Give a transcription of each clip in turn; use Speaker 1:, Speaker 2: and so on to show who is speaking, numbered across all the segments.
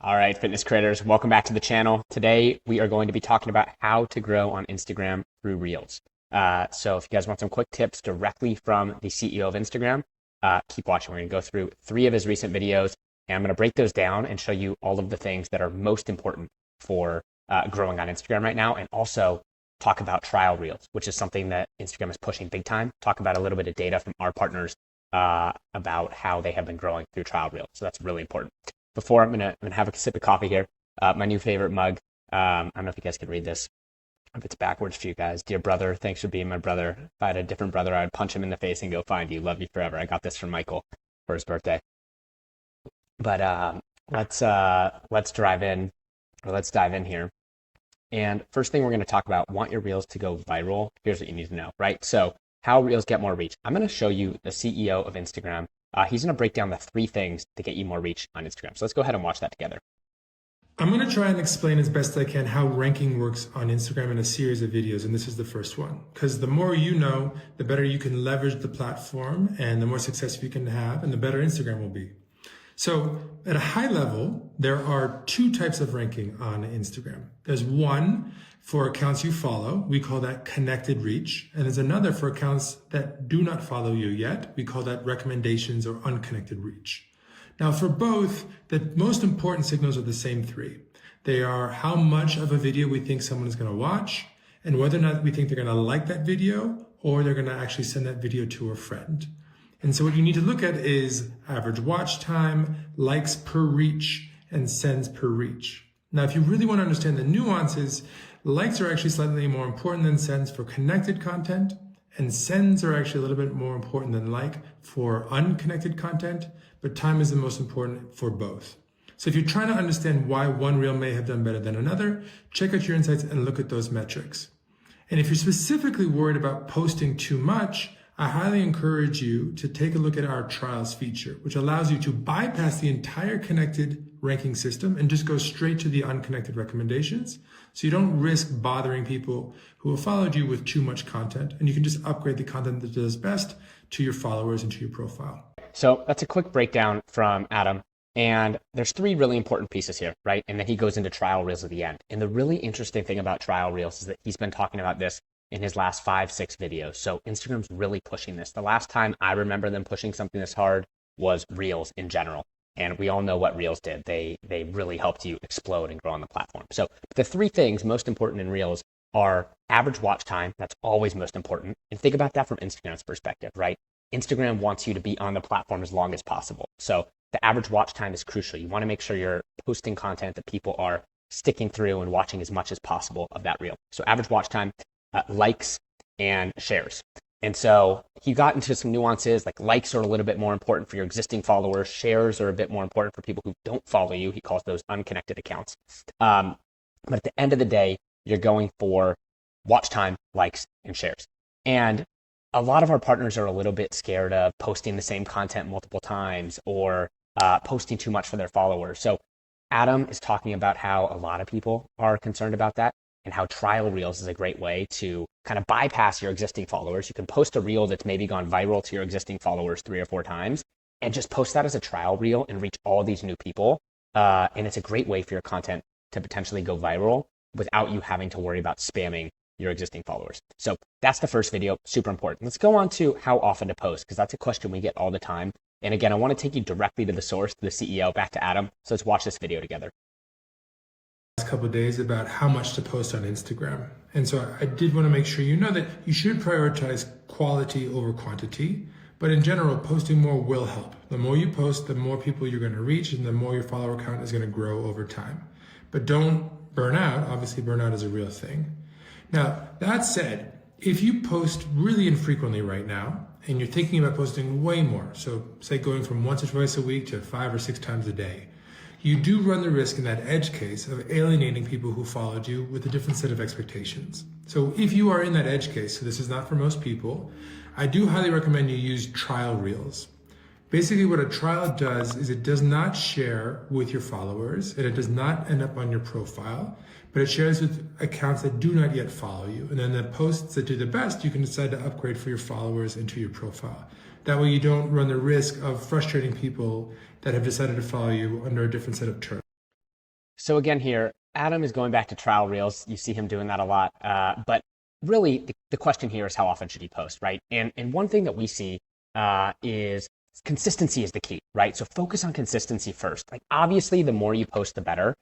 Speaker 1: All right, fitness creators, welcome back to the channel. Today, we are going to be talking about how to grow on Instagram through Reels. So if you guys want some quick tips directly from the CEO of Instagram, keep watching. We're going to go through 3 of his recent videos, and I'm going to break those down and show you all of the things that are most important for growing on Instagram right now, and also talk about trial Reels, which is something that Instagram is pushing big time. Talk about a little bit of data from our partners about how they have been growing through trial Reels. So that's really important. Before, I'm gonna have a sip of coffee here. My new favorite mug. I don't know if you guys can read this. If it's backwards for you guys. Dear brother, thanks for being my brother. If I had a different brother, I'd punch him in the face and go find you. Love you forever. I got this from Michael for his birthday. But let's dive in here. And first thing we're going to talk about, want your Reels to go viral. Here's what you need to know, right? So how Reels get more reach. I'm going to show you the CEO of Instagram. He's going to break down the 3 things to get you more reach on Instagram. So let's go ahead and watch that together.
Speaker 2: I'm going to try and explain as best I can how ranking works on Instagram in a series of videos, and this is the first one. Because the more you know, the better you can leverage the platform, and the more success you can have, and the better Instagram will be. So at a high level, there are 2 types of ranking on Instagram. There's one for accounts you follow. We call that connected reach. And there's another for accounts that do not follow you yet. We call that recommendations or unconnected reach. Now for both, the most important signals are the same 3. They are how much of a video we think someone is going to watch, and whether or not we think they're going to like that video, or they're going to actually send that video to a friend. And so what you need to look at is average watch time, likes per reach, and sends per reach. Now, if you really want to understand the nuances, likes are actually slightly more important than sends for connected content, and sends are actually a little bit more important than like for unconnected content, but time is the most important for both. So if you're trying to understand why one reel may have done better than another, check out your insights and look at those metrics. And if you're specifically worried about posting too much, I highly encourage you to take a look at our trials feature, which allows you to bypass the entire connected ranking system and just go straight to the unconnected recommendations. So you don't risk bothering people who have followed you with too much content, and you can just upgrade the content that does best to your followers and to your profile.
Speaker 1: So that's a quick breakdown from Adam. And there's 3 really important pieces here, right? And then he goes into trial Reels at the end. And the really interesting thing about trial Reels is that he's been talking about this in his last 5-6 videos. So Instagram's really pushing this. The last time I remember them pushing something this hard was Reels in general. And we all know what Reels did. They really helped you explode and grow on the platform. So the 3 things most important in Reels are average watch time. That's always most important. And think about that from Instagram's perspective, right? Instagram wants you to be on the platform as long as possible. So the average watch time is crucial. You want to make sure you're posting content that people are sticking through and watching as much as possible of that reel. So average watch time, likes, and shares. And so he got into some nuances, like likes are a little bit more important for your existing followers. Shares are a bit more important for people who don't follow you. He calls those unconnected accounts. But at the end of the day, you're going for watch time, likes, and shares. And a lot of our partners are a little bit scared of posting the same content multiple times or posting too much for their followers. So Adam is talking about how a lot of people are concerned about that, and how trial Reels is a great way to kind of bypass your existing followers. You can post a reel that's maybe gone viral to your existing followers 3 or 4 times, and just post that as a trial reel and reach all these new people. And it's a great way for your content to potentially go viral without you having to worry about spamming your existing followers. So that's the first video, super important. Let's go on to how often to post, because that's a question we get all the time. And again, I want to take you directly to the source, to the CEO, back to Adam. So let's watch this video together.
Speaker 2: Couple of days about how much to post on Instagram. And so I did want to make sure you know that you should prioritize quality over quantity, but in general, posting more will help. The more you post, the more people you're going to reach, and the more your follower count is going to grow over time. But don't burn out. Obviously, burnout is a real thing. Now, that said, if you post really infrequently right now, and you're thinking about posting way more, so say going from once or twice a week to 5 or 6 times a day, you do run the risk in that edge case of alienating people who followed you with a different set of expectations. So if you are in that edge case, so this is not for most people, I do highly recommend you use trial Reels. Basically what a trial does is it does not share with your followers, and it does not end up on your profile, but it shares with accounts that do not yet follow you. And then the posts that do the best, you can decide to upgrade for your followers into your profile. That way you don't run the risk of frustrating people that have decided to follow you under a different set of terms.
Speaker 1: So again here, Adam is going back to trial reels. You see him doing that a lot. But really, the question here is how often should he post, right? And one thing that we see is consistency is the key, right? So focus on consistency first. Like obviously, the more you post, the better.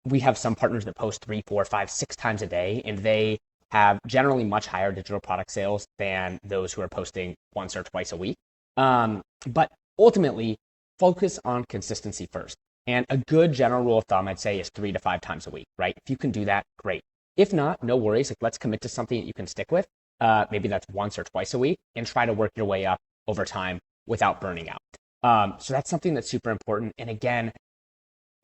Speaker 1: We have some partners that post 3, 4, 5, 6 times a day, and they have generally much higher digital product sales than those who are posting once or twice a week. But ultimately, focus on consistency first. And a good general rule of thumb, I'd say, is 3 to 5 times a week, right? If you can do that, great. If not, no worries. Like, let's commit to something that you can stick with. Maybe that's once or twice a week, and try to work your way up over time without burning out. So that's something that's super important. And again,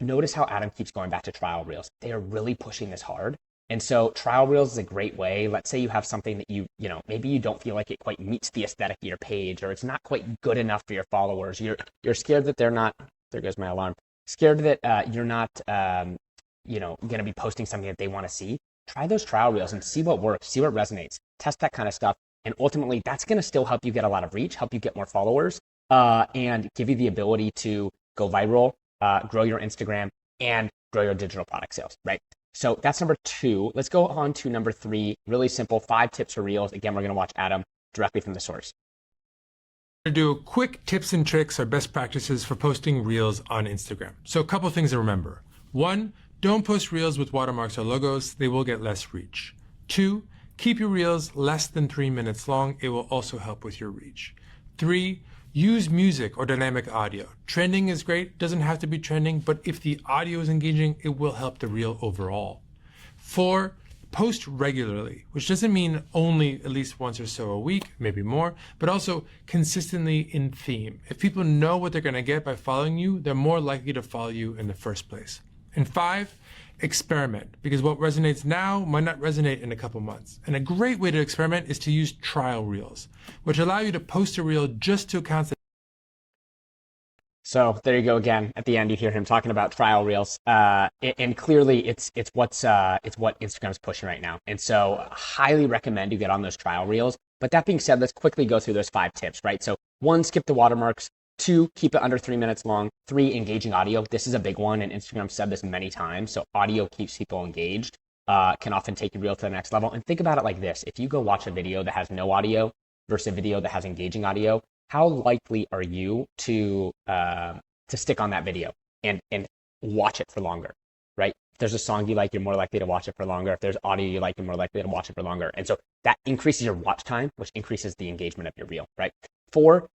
Speaker 1: notice how Adam keeps going back to trial reels. They are really pushing this hard. And so trial reels is a great way. Let's say you have something that maybe you don't feel like it quite meets the aesthetic of your page, or it's not quite good enough for your followers. You're scared that they're not, there goes my alarm, scared that you're not, going to be posting something that they want to see. Try those trial reels and see what works, see what resonates, test that kind of stuff. And ultimately, that's going to still help you get a lot of reach, help you get more followers, and give you the ability to go viral, grow your Instagram, and grow your digital product sales, right? So that's number 2. Let's go on to number 3. Really simple, 5 tips for reels. Again, we're going to watch Adam directly from the source.
Speaker 2: To do quick tips and tricks or best practices for posting reels on Instagram. So a couple things to remember. 1, don't post reels with watermarks or logos. They will get less reach. 2, keep your reels less than 3 minutes long. It will also help with your reach. 3, use music or dynamic audio. Trending is great, doesn't have to be trending, but if the audio is engaging, it will help the reel overall. 4, post regularly, which doesn't mean only at least once or so a week, maybe more, but also consistently in theme. If people know what they're going to get by following you, they're more likely to follow you in the first place. And 5, experiment, because what resonates now might not resonate in a couple months. And a great way to experiment is to use trial reels, which allow you to post a reel just to accounts that.
Speaker 1: So there you go again. At the end, you hear him talking about trial reels, and clearly it's what Instagram's pushing right now. And so, highly recommend you get on those trial reels. But that being said, let's quickly go through those 5 tips, right? So 1, skip the watermarks. 2, keep it under 3 minutes long. 3, engaging audio. This is a big one, and Instagram said this many times. So audio keeps people engaged, can often take your reel to the next level. And think about it like this: if you go watch a video that has no audio versus a video that has engaging audio, how likely are you to stick on that video and watch it for longer, right? If there's a song you like, you're more likely to watch it for longer. If there's audio you like, you're more likely to watch it for longer. And so that increases your watch time, which increases the engagement of your reel, right? 4,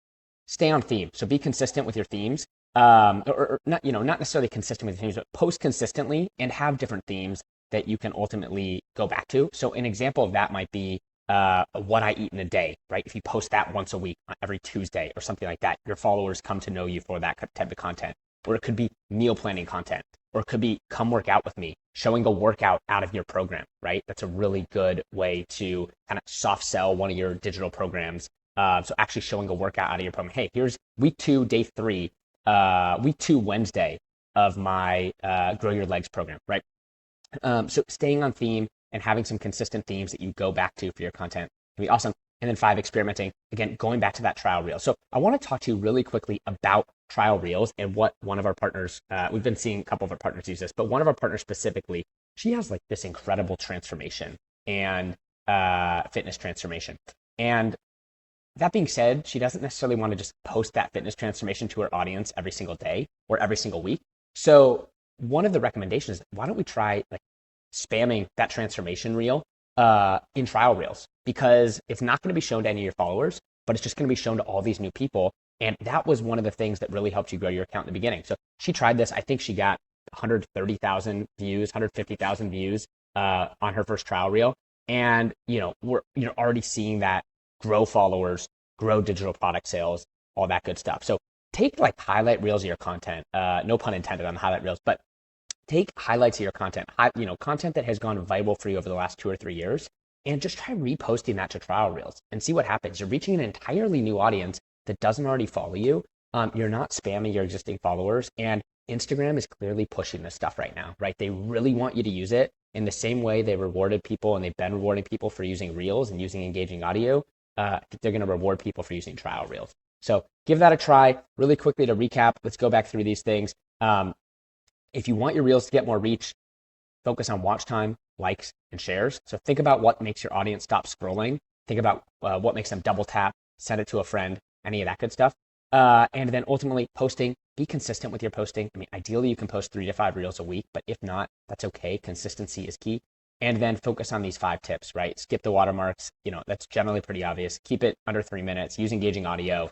Speaker 1: stay on theme. So be consistent with your themes, or not, not necessarily consistent with your themes, but post consistently and have different themes that you can ultimately go back to. So an example of that might be what I eat in a day, right? If you post that once a week, every Tuesday or something like that, your followers come to know you for that type of content. Or it could be meal planning content, or it could be come work out with me, showing a workout out of your program, right? That's a really good way to kind of soft sell one of your digital programs. So actually showing a workout out of your program. Hey, here's week 2, day 3, week 2, Wednesday of my Grow Your Legs program, right? So staying on theme and having some consistent themes that you go back to for your content can be awesome. And then 5, experimenting. Again, going back to that trial reel. So I want to talk to you really quickly about trial reels and what one of our partners, we've been seeing a couple of our partners use this, but one of our partners specifically, she has like this incredible transformation and fitness transformation. And that being said, she doesn't necessarily want to just post that fitness transformation to her audience every single day or every single week. So one of the recommendations is, why don't we try like spamming that transformation reel in trial reels, because it's not going to be shown to any of your followers, but it's just going to be shown to all these new people. And that was one of the things that really helped you grow your account in the beginning. So she tried this. I think she got 130,000 views, 150,000 views on her first trial reel. And, we're already seeing that grow followers, grow digital product sales, all that good stuff. So take like highlight reels of your content. No pun intended on the highlight reels, but take highlights of your content, content that has gone viral for you over the last 2 or 3 years, and just try reposting that to trial reels and see what happens. You're reaching an entirely new audience that doesn't already follow you. You're not spamming your existing followers, and Instagram is clearly pushing this stuff right now, right? They really want you to use it in the same way they rewarded people, and they've been rewarding people for using reels and using engaging audio. I think they're going to reward people for using trial reels. So give that a try. Really quickly to recap, let's go back through these things. If you want your reels to get more reach, focus on watch time, likes, and shares. So think about what makes your audience stop scrolling. Think about what makes them double tap, send it to a friend, any of that good stuff. And then ultimately posting, be consistent with your posting. I mean, ideally you can post 3 to 5 reels a week, but if not, that's okay. Consistency is key. And then focus on these 5 tips, right? Skip the watermarks. That's generally pretty obvious. Keep it under 3 minutes. Use engaging audio.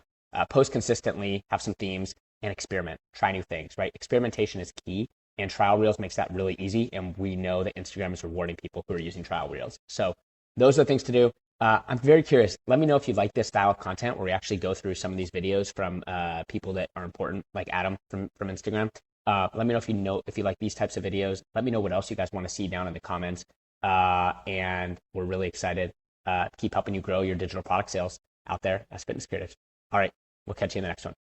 Speaker 1: Post consistently. Have some themes and experiment. Try new things, right? Experimentation is key. And trial reels makes that really easy. And we know that Instagram is rewarding people who are using trial reels. So those are the things to do. I'm very curious. Let me know if you like this style of content where we actually go through some of these videos from people that are important, like Adam from Instagram. Let me know if you like these types of videos. Let me know what else you guys want to see down in the comments. And we're really excited to keep helping you grow your digital product sales out there as fitness creators. All right, we'll catch you in the next one.